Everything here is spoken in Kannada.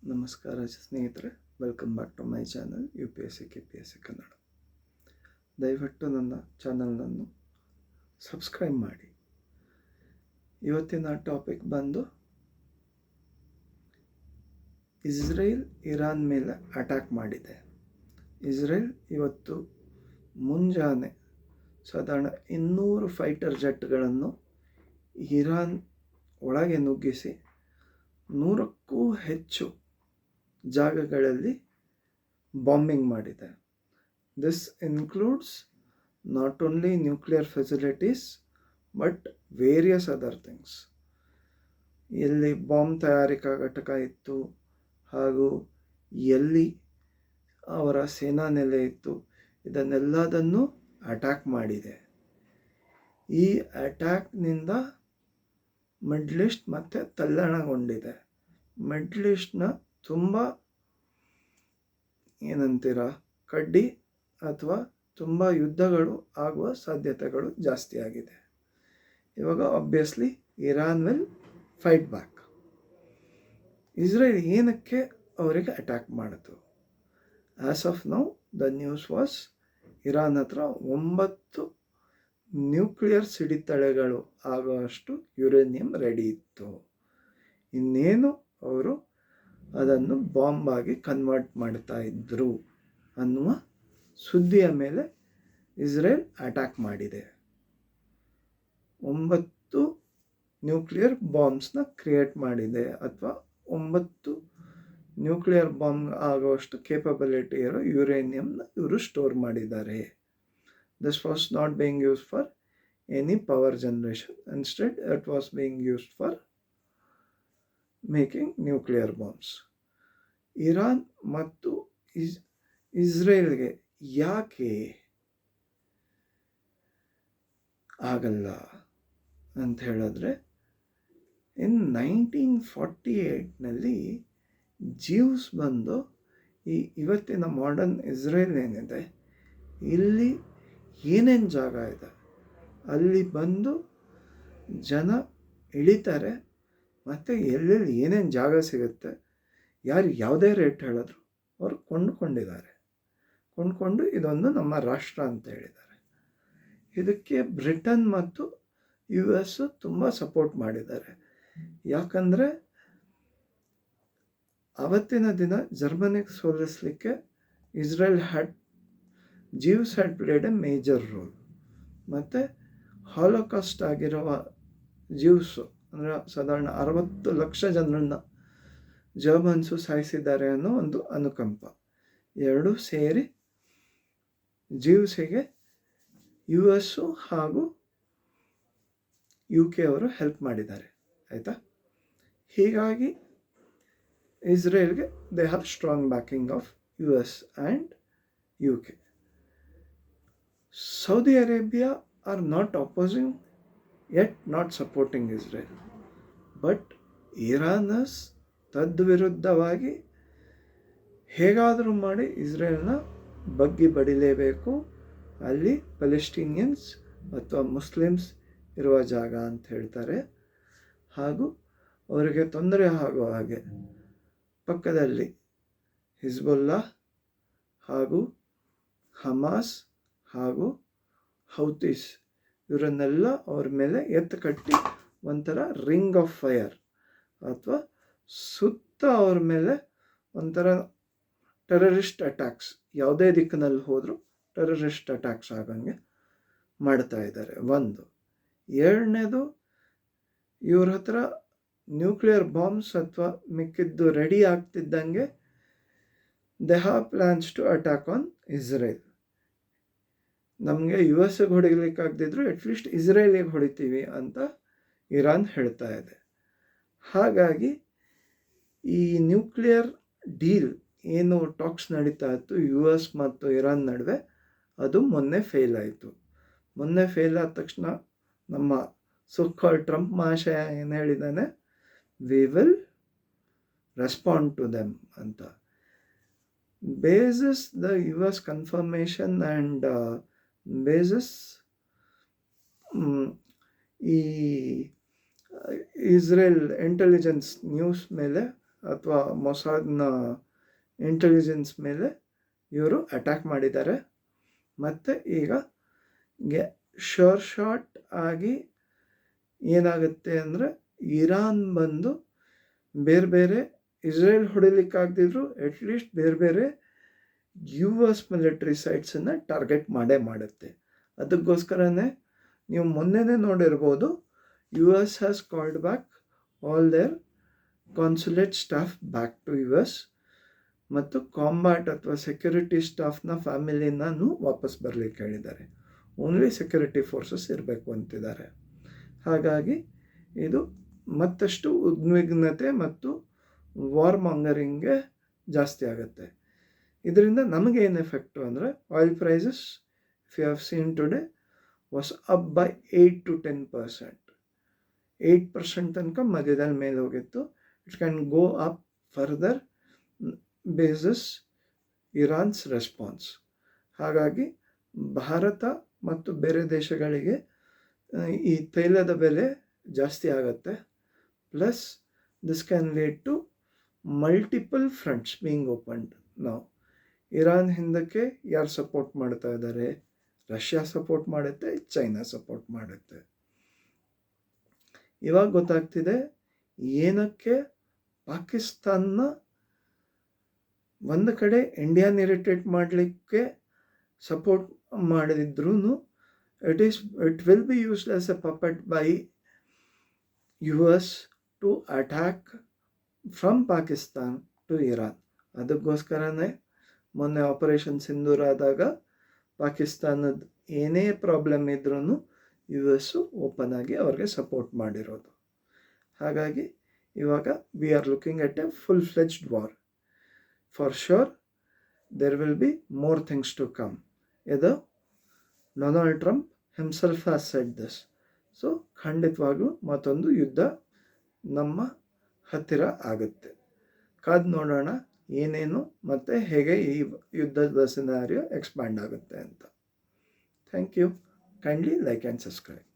ನಮಸ್ಕಾರ ಸ್ನೇಹಿತರೆ, welcome back to my channel UPSC KPSC Kannada. ದಯವಿಟ್ಟು ನನ್ನ ಚಾನಲನ್ನು ಸಬ್ಸ್ಕ್ರೈಬ್ ಮಾಡಿ. ಇವತ್ತಿನ ಟಾಪಿಕ್ ಬಂದು ಇಸ್ರೇಲ್ ಇರಾನ್ ಮೇಲೆ ಅಟ್ಯಾಕ್ ಮಾಡಿದೆ. ಇಸ್ರೇಲ್ ಇವತ್ತು ಮುಂಜಾನೆ ಸಾಧಾರಣ 200 ಫೈಟರ್ ಜೆಟ್ಗಳನ್ನು ಇರಾನ್ ಒಳಗೆ ನುಗ್ಗಿಸಿ 100ಕ್ಕೂ ಹೆಚ್ಚು ಜಾಗಗಳಲ್ಲಿ ಬಾಂಬಿಂಗ್ ಮಾಡಿದೆ. This includes not only nuclear facilities but various other things. ಎಲ್ಲಿ ಬಾಂಬ್ ತಯಾರಿಕಾ ಘಟಕ ಇತ್ತು ಹಾಗೂ ಎಲ್ಲಿ ಅವರ ಸೇನಾ ನೆಲೆ ಇತ್ತು ಇದನ್ನೆಲ್ಲದನ್ನು ಅಟ್ಯಾಕ್ ಮಾಡಿದೆ. ಈ ಅಟ್ಯಾಕ್ನಿಂದ ಮಿಡ್ಲ್ ಈಸ್ಟ್ ಮತ್ತೆ ತಲ್ಲಣಗೊಂಡಿದೆ. ಮಿಡ್ಲ್ ಈಸ್ಟ್ನ ತುಂಬ ಕಡ್ಡಿ ಅಥವಾ ತುಂಬ ಯುದ್ಧಗಳು ಆಗುವ ಸಾಧ್ಯತೆಗಳು ಜಾಸ್ತಿ ಆಗಿದೆ. ಇವಾಗ obviously Iran will fight back. Israel ಏನಕ್ಕೆ ಅವರಿಗೆ ಅಟ್ಯಾಕ್ ಮಾಡಿತು? As of now the news was Iran ಹತ್ರ 9 ನ್ಯೂಕ್ಲಿಯರ್ ಸಿಡಿತಳೆಗಳು ಆಗುವಷ್ಟು ಯುರೇನಿಯಂ ರೆಡಿ ಇತ್ತು. ಇನ್ನೇನು ಅವರು ಅದನ್ನು ಬಾಂಬಾಗಿ ಕನ್ವರ್ಟ್ ಮಾಡ್ತಾ ಇದ್ದರು ಅನ್ನುವ ಸುದ್ದಿಯ ಮೇಲೆ ಇಸ್ರೇಲ್ ಅಟ್ಯಾಕ್ ಮಾಡಿದೆ. 9 ನ್ಯೂಕ್ಲಿಯರ್ ಬಾಂಬ್ಸ್ನ ಕ್ರಿಯೇಟ್ ಮಾಡಿದೆ ಅಥವಾ 9 ನ್ಯೂಕ್ಲಿಯರ್ ಬಾಂಬ್ ಆಗುವಷ್ಟು ಕೇಪಬಿಲಿಟಿ ಇರೋ ಯುರೇನಿಯಂನ ಇವರು ಸ್ಟೋರ್ ಮಾಡಿದ್ದಾರೆ. This was not being used for any power generation. Instead, it was being used for making nuclear bombs. Iran ಮತ್ತು ಇಸ್ರೇಲ್ಗೆ ಯಾಕೆ ಆಗಲ್ಲ ಅಂತ ಹೇಳಿದ್ರೆ, ಇನ್ 1948ನಲ್ಲಿ ಜ್ಯೂಸ್ ಬಂದು ಇವತ್ತಿನ ಮಾಡರ್ನ್ ಇಸ್ರೇಲ್ ಏನಿದೆ ಇಲ್ಲಿ ಏನೇನು ಜಾಗ ಇದೆ ಅಲ್ಲಿ ಬಂದು ಜನ ಇಳಿತಾರೆ. ಮತ್ತು ಎಲ್ಲೆಲ್ಲಿ ಏನೇನು ಜಾಗ ಸಿಗುತ್ತೆ, ಯಾರು ಯಾವುದೇ ರೇಟ್ ಹೇಳಿದ್ರು ಅವರು ಕೊಂಡ್ಕೊಂಡು ಇದೊಂದು ನಮ್ಮ ರಾಷ್ಟ್ರ ಅಂತ ಹೇಳಿದ್ದಾರೆ. ಇದಕ್ಕೆ ಬ್ರಿಟನ್ ಮತ್ತು US ತುಂಬ ಸಪೋರ್ಟ್ ಮಾಡಿದ್ದಾರೆ. ಯಾಕಂದರೆ ಅವತ್ತಿನ ದಿನ ಜರ್ಮನಿಗೆ ಸೋಲಿಸಲಿಕ್ಕೆ Jews had played a major role. ಮತ್ತು ಹಾಲೋಕಾಸ್ಟ್ ಆಗಿರುವ ಜ್ಯೂಸು ಅಂದರೆ ಸಾಧಾರಣ 60 ಲಕ್ಷ ಜನರನ್ನು ಜರ್ಮನ್ಸು ಸಾಯಿಸಿದ್ದಾರೆ ಅನ್ನೋ ಒಂದು ಅನುಕಂಪ ಎರಡೂ ಸೇರಿ ಜ್ಯೂಸಿಗೆ US ಹಾಗೂ UK ಅವರು ಹೆಲ್ಪ್ ಮಾಡಿದ್ದಾರೆ. ಆಯಿತಾ? ಹೀಗಾಗಿ ಇಸ್ರೇಲ್ಗೆ they have strong backing of US and UK. Saudi Arabia are not opposing yet not supporting Israel. But Iran is ತದ್ವಿರುದ್ಧವಾಗಿ ಹೇಗಾದರೂ ಮಾಡಿ ಇಸ್ರೇಲ್ನ ಬಗ್ಗಿ ಬಡಿಲೇಬೇಕು, ಅಲ್ಲಿ ಪ್ಯಾಲೆಸ್ಟೀನಿಯನ್ಸ್ ಅಥವಾ ಮುಸ್ಲಿಮ್ಸ್ ಇರುವ ಜಾಗ ಅಂತ ಹೇಳ್ತಾರೆ. ಹಾಗೂ ಅವರಿಗೆ ತೊಂದರೆ ಆಗುವ ಹಾಗೆ ಪಕ್ಕದಲ್ಲಿ ಹಿಜ್ಬುಲ್ಲಾ ಹಾಗೂ ಹಮಾಸ್ ಹಾಗೂ ಹೌತೀಸ್ ಇವರನ್ನೆಲ್ಲ ಅವ್ರ ಮೇಲೆ ಕಟ್ಟಿ ಒಂಥರ ರಿಂಗ್ ಆಫ್ ಫೈರ್ ಅಥವಾ ಸುತ್ತ ಅವ್ರ ಮೇಲೆ ಒಂಥರ ಟೆರರಿಸ್ಟ್ ಅಟ್ಯಾಕ್ಸ್, ಯಾವುದೇ ದಿಕ್ಕಿನಲ್ಲಿ ಹೋದರೂ ಟೆರರಿಸ್ಟ್ ಅಟ್ಯಾಕ್ಸ್ ಆಗಂಗೆ ಮಾಡ್ತಾ ಇದ್ದಾರೆ. ಒಂದು. ಎರಡನೇದು, ಇವ್ರ ಹತ್ರ ನ್ಯೂಕ್ಲಿಯರ್ ಬಾಂಬ್ಸ್ ಅಥವಾ ಮಿಕ್ಕಿದ್ದು ರೆಡಿ ಆಗ್ತಿದ್ದಂಗೆ they have plans to attack on Israel. ನಮಗೆ US ಹೊಡಿಲಿಕ್ಕಾಗದಿದ್ರು ಅಟ್ಲೀಸ್ಟ್ ಇಸ್ರೇಲಿಗೆ ಹೊಡಿತೀವಿ ಅಂತ ಇರಾನ್ ಹೇಳ್ತಾ ಇದೆ. ಹಾಗಾಗಿ ಈ ನ್ಯೂಕ್ಲಿಯರ್ ಡೀಲ್ ಏನು ಟಾಕ್ಸ್ ನಡೀತಾ ಇತ್ತು US ಮತ್ತು ಇರಾನ್ ನಡುವೆ, ಅದು ಮೊನ್ನೆ ಫೇಲ್ ಆಯಿತು. ಮೊನ್ನೆ ಫೇಲ್ ಆದ ತಕ್ಷಣ ನಮ್ಮ ಸೋಕಾಲ್ಡ್ ಟ್ರಂಪ್ ಮಹಾಶಯ ಏನು ಹೇಳಿದ್ದಾನೆ, we will respond to them ಅಂತ. Basis the US confirmation and basis ಈ ಇಸ್ರೇಲ್ ಇಂಟೆಲಿಜೆನ್ಸ್ ನ್ಯೂಸ್ ಮೇಲೆ ಅಥವಾ ಮೊಸಾದ್ನ ಇಂಟೆಲಿಜೆನ್ಸ್ ಮೇಲೆ ಇವರು ಅಟ್ಯಾಕ್ ಮಾಡಿದ್ದಾರೆ. ಮತ್ತು ಈಗ ಶಾರ್ಟ್ ಆಗಿ ಏನಾಗುತ್ತೆ ಅಂದರೆ ಇರಾನ್ ಬಂದು ಬೇರೆ ಬೇರೆ ಇಸ್ರೇಲ್ ಹೊಡಿಲಿಕ್ಕಾಗದಿದ್ರು ಅಟ್ಲೀಸ್ಟ್ ಬೇರೆ ಬೇರೆ US ಮಿಲಿಟರಿ ಸೈಟ್ಸನ್ನು ಟಾರ್ಗೆಟ್ ಮಾಡುತ್ತೆ. ಅದಕ್ಕೋಸ್ಕರನೇ ನೀವು ಮೊನ್ನೆನೇ ನೋಡಿರ್ಬೋದು, US has called back all their consulate staff back to US ಮತ್ತು ಕಾಂಬ್ಯಾಟ್ ಅಥವಾ ಸೆಕ್ಯೂರಿಟಿ ಸ್ಟಾಫ್ನ ಫ್ಯಾಮಿಲಿನೂ ವಾಪಸ್ ಬರಲಿಕ್ಕೆ ಹೇಳಿದ್ದಾರೆ. ಓನ್ಲಿ ಸೆಕ್ಯೂರಿಟಿ ಫೋರ್ಸಸ್ ಇರಬೇಕು ಅಂತಿದ್ದಾರೆ. ಹಾಗಾಗಿ ಇದು ಮತ್ತಷ್ಟು ಉದ್ವಿಗ್ನತೆ ಮತ್ತು ವಾರ್ ಮಾಂಗರಿಂಗ್ಗೆ ಜಾಸ್ತಿ ಆಗುತ್ತೆ. ಇದರಿಂದ ನಮಗೇನು ಎಫೆಕ್ಟು ಅಂದರೆ oil prices if you have seen today was up by 8 to 10%. 8% ತನಕ ಮಧ್ಯದಲ್ಲಿ ಮೇಲೆ ಹೋಗಿತ್ತು. It can go up further basis Iran's response. ಹಾಗಾಗಿ ಭಾರತ ಮತ್ತು ಬೇರೆ ದೇಶಗಳಿಗೆ ಈ ತೈಲದ ಬೆಲೆ ಜಾಸ್ತಿ ಆಗುತ್ತೆ. Plus this can lead to multiple fronts being opened. ನಾವು ಇರಾನ್ ಹಿಂದಕ್ಕೆ ಯಾರು ಸಪೋರ್ಟ್ ಮಾಡ್ತಾ ಇದ್ದಾರೆ? ರಷ್ಯಾ ಸಪೋರ್ಟ್ ಮಾಡುತ್ತೆ, ಚೈನಾ ಸಪೋರ್ಟ್ ಮಾಡುತ್ತೆ. ಇವಾಗ ಗೊತ್ತಾಗ್ತಿದೆ ಏನಕ್ಕೆ ಪಾಕಿಸ್ತಾನ ಒಂದು ಕಡೆ ಇಂಡಿಯಾನ್ ಇರಿಟೇಟ್ ಮಾಡಲಿಕ್ಕೆ ಸಪೋರ್ಟ್ ಮಾಡಿದ್ರೂ it will be used as a puppet by US to attack from Pakistan to Iran. ಅದಕ್ಕೋಸ್ಕರನೇ ಮೊನ್ನೆ ಆಪರೇಷನ್ ಸಿಂಧೂರ್ ಆದಾಗ ಪಾಕಿಸ್ತಾನದ ಏನೇ ಪ್ರಾಬ್ಲಮ್ ಇದ್ರೂ US ಓಪನ್ ಆಗಿ ಅವ್ರಿಗೆ ಸಪೋರ್ಟ್ ಮಾಡಿರೋದು. ಹಾಗಾಗಿ ಇವಾಗ we are looking at a full fledged war. For sure there will be more things to come. ಇದು Donald Trump himself has said this. So ಖಂಡಿತವಾಗ್ಲೂ ಮತ್ತೊಂದು ಯುದ್ಧ ನಮ್ಮ ಹತ್ತಿರ ಆಗುತ್ತೆ. ಕಾದು ನೋಡೋಣ ಏನೇನು ಮತ್ತು ಹೇಗೆ ಈ ಯುದ್ಧದ ಸಿನಾರಿಯೋ ಎಕ್ಸ್ಪ್ಯಾಂಡ್ ಆಗುತ್ತೆ ಅಂತ. Thank you. Kindly like and subscribe.